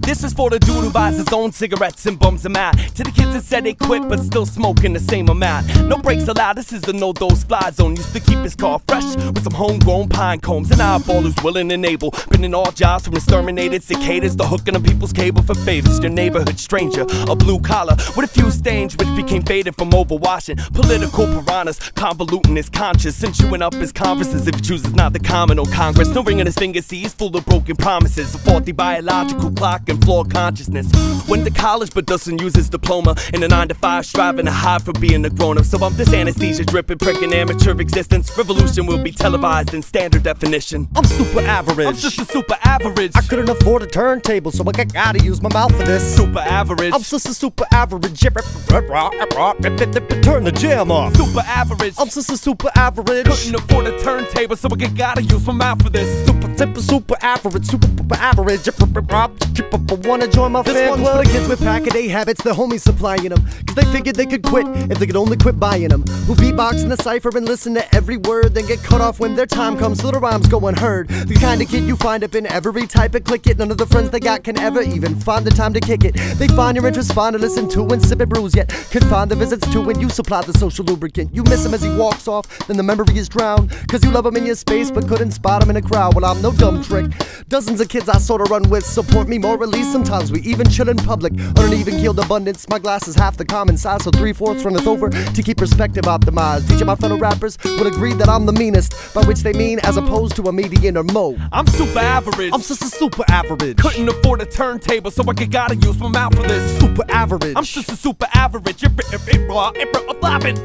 This is for the dude who buys his own cigarettes and bums them out. To the kids that said they quit but still smoking the same amount. No breaks allowed, this is the no-dose fly zone. Used to keep his car fresh with some homegrown pine combs. And eyeball who's willing and able. Been in all jobs from exterminated cicadas to hooking up people's cable for favors. Your neighborhood stranger, a blue collar with a few stains which became faded from overwashing. Political piranhas convoluting his conscience and chewing up his conferences if he chooses not to comment on Congress. No ring on his finger, see he's full of broken promises, a faulty biological clock and flawed consciousness. Went to college but doesn't use his diploma. In a 9-to-5 striving to hide for being a grown-up. So I'm this anesthesia dripping, pricking amateur existence. Revolution will be televised in standard definition. I'm super average. I'm just a super average. I couldn't afford a turntable, so I gotta use my mouth for this. Super average. I'm just a super average. Turn the jam off. Super average. I'm just a super average. Couldn't afford a turntable, so I gotta use my mouth for this. Super average. Super average. Wanna join my fan club? This one's for the kids with pack a day habits, the homies supplying them. Cause they figured they could quit if they could only quit buying them. Who beatbox in the cypher and listen to every word, then get cut off when their time comes so the rhymes go unheard. The kind of kid you find up in every type of click it. None of the friends they got can ever even find the time to kick it. They find your interest fine to listen to and sip it brews, yet could find the visits to when you supply the social lubricant. You miss him as he walks off, then the memory is drowned. Cause you love him in your space but couldn't spot him in a crowd. Well, I'm no dumb trick. Dozens of kids I sorta run with support me morally. Sometimes we even chill in public on an even keeled abundance. My glass is half the common size, so 3/4 runneth over to keep perspective optimized. Teaching my fellow rappers would agree that I'm the meanest, by which they mean as opposed to a median or mo. I'm super average. I'm just a super average. Couldn't afford a turntable, so I gotta use my mouth for this. Super average. I'm just a super average.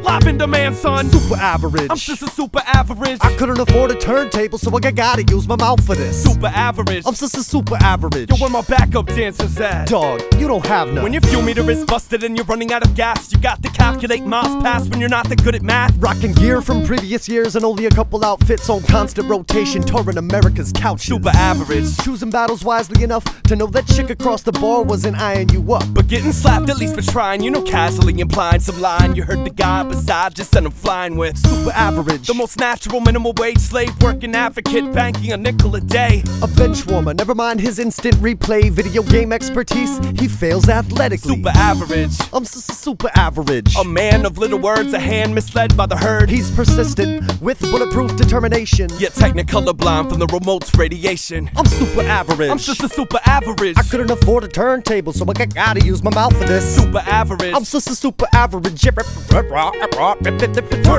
Live in demand, son. Super average. I'm just a super average. I couldn't afford a turntable, so I gotta use my mouth for this. Super average. I'm just a super average. Yo, where my backup dancers at? Dog, you don't have none. When your fuel meter is busted and you're running out of gas, you got to calculate miles past when you're not that good at math. Rocking gear from previous years and only a couple outfits on constant rotation, touring America's couches. Super average. Choosing battles wisely enough to know that chick across the bar wasn't eyeing you up, but getting slapped at least for trying, you know, casually implying some line you heard the guy beside just sent him flying with. Super average. The most natural minimum wage slave working advocate banking a nickel a day. A bench warmer, never mind his instant replay video game expertise, he fails athletically. Super average. I'm just a super average. A man of little words, a hand misled by the herd. He's persistent with bulletproof determination, yet technicolor blind from the remote's radiation. I'm super average. I'm just a super average. I couldn't afford a turntable, so I gotta use my mouth for this. Super average. I'm just a super average. Turn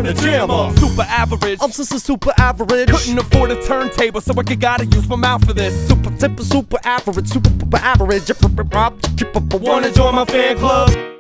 the jam off. Super average. I'm just a super average. Couldn't afford a turntable, so I gotta use my mouth for this. Super average. Super average. Wanna join my fan club?